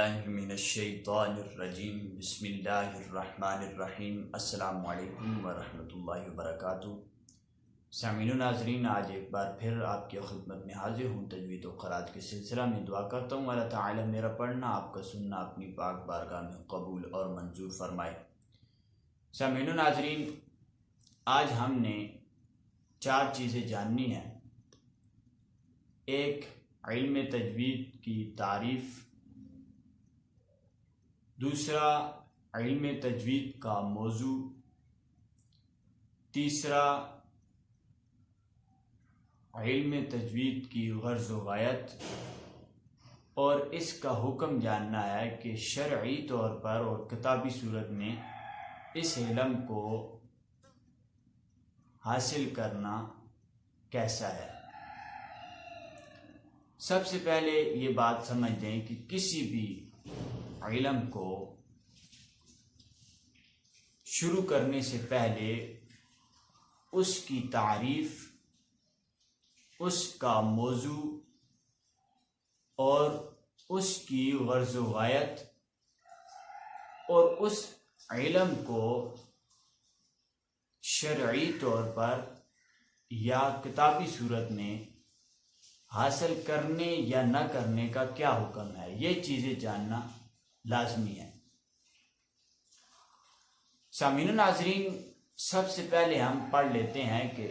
باللہ من الشیطان الرجیم بسم اللہ الرحمن الرحیم السلام علیکم ورحمۃ اللہ وبرکاتہ۔ سامعین و ناظرین، آج ایک بار پھر آپ کی خدمت میں حاضر ہوں تجوید و قرات کے سلسلہ میں۔ دعا کرتا ہوں اللہ تعالی میرا پڑھنا، آپ کا سننا اپنی پاک بارگاہ میں قبول اور منظور فرمائے۔ سامعین و ناظرین، آج ہم نے 4 چیزیں جاننی ہیں۔ ایک، علم تجوید کی تعریف۔ دوسرا، علم تجوید کا موضوع۔ تیسرا، علم تجوید کی غرض و غایت، اور اس کا حکم جاننا ہے کہ شرعی طور پر اور کتابی صورت میں اس علم کو حاصل کرنا کیسا ہے۔ سب سے پہلے یہ بات سمجھ لیں کہ کسی بھی علم کو شروع کرنے سے پہلے اس کی تعریف، اس کا موضوع اور اس کی غرض و غایت، اور اس علم کو شرعی طور پر یا کتابی صورت میں حاصل کرنے یا نہ کرنے کا کیا حکم ہے، یہ چیزیں جاننا لازمی ہے۔ سامعین و ناظرین، سب سے پہلے ہم پڑھ لیتے ہیں کہ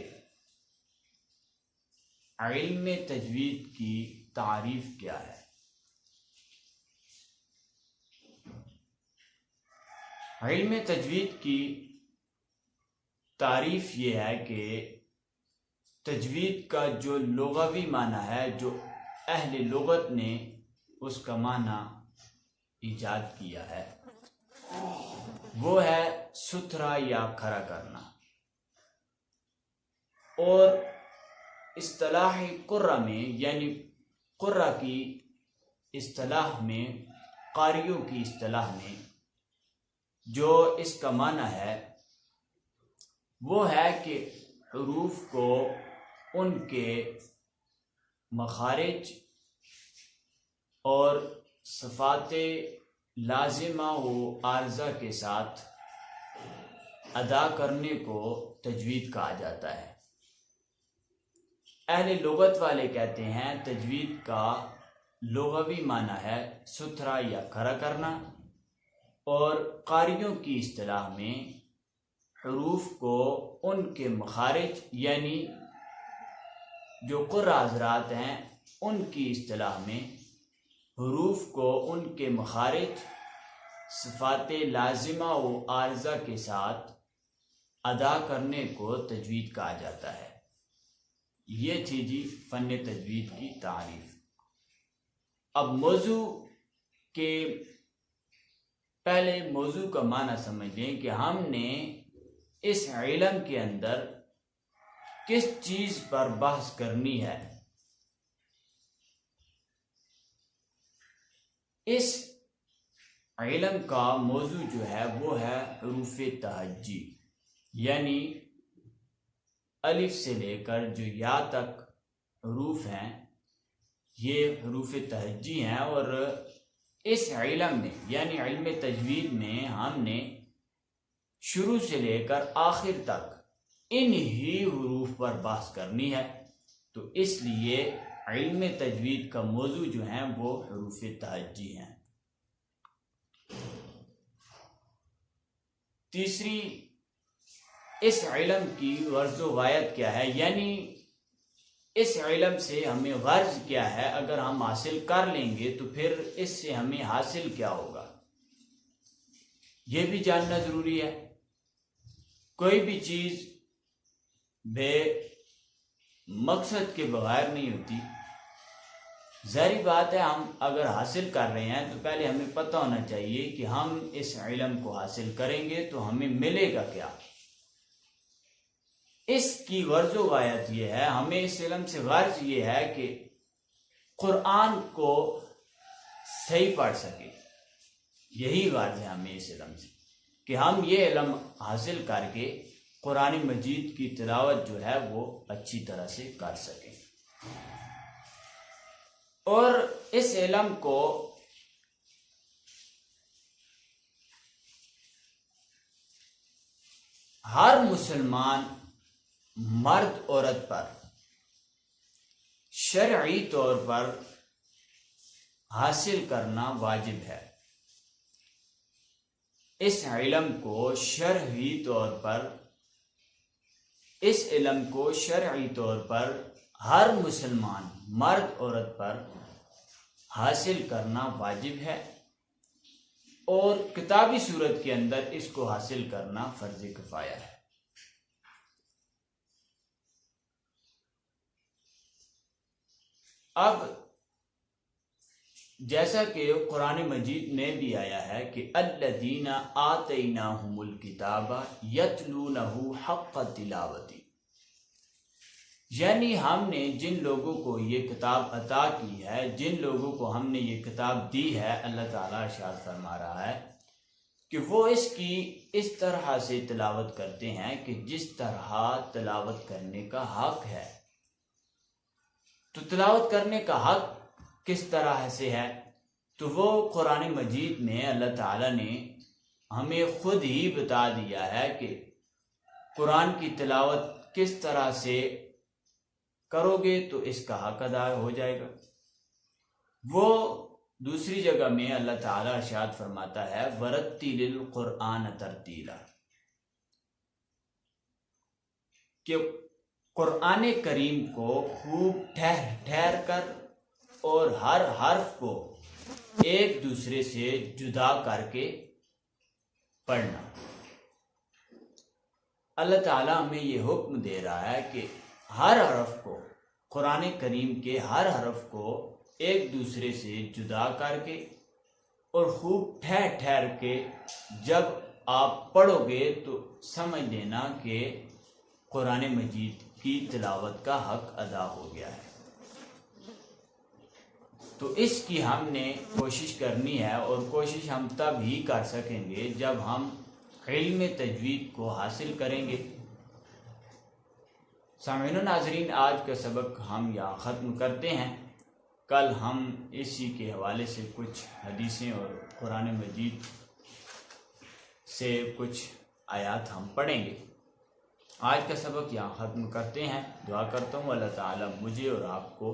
علم تجوید کی تعریف کیا ہے۔ علم تجوید کی تعریف یہ ہے کہ تجوید کا جو لغوی معنی ہے، جو اہل لغت نے اس کا معنی ایجاد کیا ہے، وہ ہے ستھرا یا کھڑا کرنا۔ اور اصطلاح قرہ میں، یعنی قرہ کی اصطلاح میں، قاریوں کی اصطلاح میں جو اس کا معنی ہے وہ ہے کہ حروف کو ان کے مخارج اور صفات لازمہ و عارضہ کے ساتھ ادا کرنے کو تجوید کہا جاتا ہے۔ اہل لغت والے کہتے ہیں تجوید کا لغوی معنی ہے ستھرا یا کھڑا کرنا، اور قاریوں کی اصطلاح میں حروف کو ان کے مخارج، یعنی جو قرہ حضرات ہیں ان کی اصطلاح میں حروف کو ان کے مخارج، صفات لازمہ و عارضہ کے ساتھ ادا کرنے کو تجوید کہا جاتا ہے۔ یہ تھی جی فن تجوید کی تعریف۔ اب موضوع کے پہلے موضوع کا معنی سمجھ لیں کہ ہم نے اس علم کے اندر کس چیز پر بحث کرنی ہے۔ اس علم کا موضوع جو ہے وہ ہے حروف تہجی، یعنی الف سے لے کر جو یا تک حروف ہیں یہ حروف تہجی ہیں۔ اور اس علم میں، یعنی علم تجوید میں، ہم نے شروع سے لے کر آخر تک انہی حروف پر بحث کرنی ہے، تو اس لیے علم تجوید کا موضوع جو ہیں وہ حروف تہجی ہیں۔ تیسری، اس علم کی غرض و غایت کیا ہے، یعنی اس علم سے ہمیں غرض کیا ہے، اگر ہم حاصل کر لیں گے تو پھر اس سے ہمیں حاصل کیا ہوگا، یہ بھی جاننا ضروری ہے۔ کوئی بھی چیز بے مقصد کے بغیر نہیں ہوتی۔ ظاہری بات ہے، ہم اگر حاصل کر رہے ہیں تو پہلے ہمیں پتہ ہونا چاہیے کہ ہم اس علم کو حاصل کریں گے تو ہمیں ملے گا کیا۔ اس کی غرض و غایت یہ ہے، ہمیں اس علم سے غرض یہ ہے کہ قرآن کو صحیح پڑھ سکے۔ یہی غرض ہے ہمیں اس علم سے، کہ ہم یہ علم حاصل کر کے قرآن مجید کی تلاوت جو ہے وہ اچھی طرح سے کر سکیں۔ اور اس علم کو ہر مسلمان مرد عورت پر شرعی طور پر حاصل کرنا واجب ہے۔ اس علم کو شرعی طور پر ہر مسلمان مرد عورت پر حاصل کرنا واجب ہے، اور کتابی صورت کے اندر اس کو حاصل کرنا فرض کفایہ ہے۔ اب جیسا کہ قرآن مجید میں بھی آیا ہے کہ الذین آتیناہم الکتاب یتلونہ حق تلاوتی، یعنی ہم نے جن لوگوں کو یہ کتاب عطا کی ہے، جن لوگوں کو ہم نے یہ کتاب دی ہے، اللہ تعالیٰ ارشاد فرما رہا ہے کہ وہ اس کی اس طرح سے تلاوت کرتے ہیں کہ جس طرح تلاوت کرنے کا حق ہے۔ تو تلاوت کرنے کا حق کس طرح سے ہے؟ تو وہ قرآن مجید میں اللہ تعالیٰ نے ہمیں خود ہی بتا دیا ہے کہ قرآن کی تلاوت کس طرح سے کرو گے تو اس کا حق ادا ہو جائے گا۔ وہ دوسری جگہ میں اللہ تعالیٰ ارشاد فرماتا ہے وَرَتِّلِ الْقُرْآنَ تَرْتِيلًا، کہ قرآن کریم کو خوب ٹھہر ٹھہر کر اور ہر حرف کو ایک دوسرے سے جدا کر کے پڑھنا۔ اللہ تعالیٰ ہمیں یہ حکم دے رہا ہے کہ ہر حرف کو، قرآن کریم کے ہر حرف کو ایک دوسرے سے جدا کر کے اور خوب ٹھہر ٹھہر کے جب آپ پڑھو گے تو سمجھ لینا کہ قرآن مجید کی تلاوت کا حق ادا ہو گیا ہے۔ تو اس کی ہم نے کوشش کرنی ہے، اور کوشش ہم تب ہی کر سکیں گے جب ہم علم تجوید کو حاصل کریں گے۔ سامعین و ناظرین، آج کا سبق ہم یہاں ختم کرتے ہیں۔ کل ہم اسی کے حوالے سے کچھ حدیثیں اور قرآن مجید سے کچھ آیات ہم پڑھیں گے۔ آج کا سبق یہاں ختم کرتے ہیں۔ دعا کرتا ہوں اللہ تعالیٰ مجھے اور آپ کو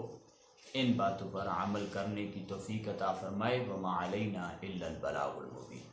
ان باتوں پر عمل کرنے کی توفیق عطا فرمائے۔ وما علینا الا البلاغ المبین۔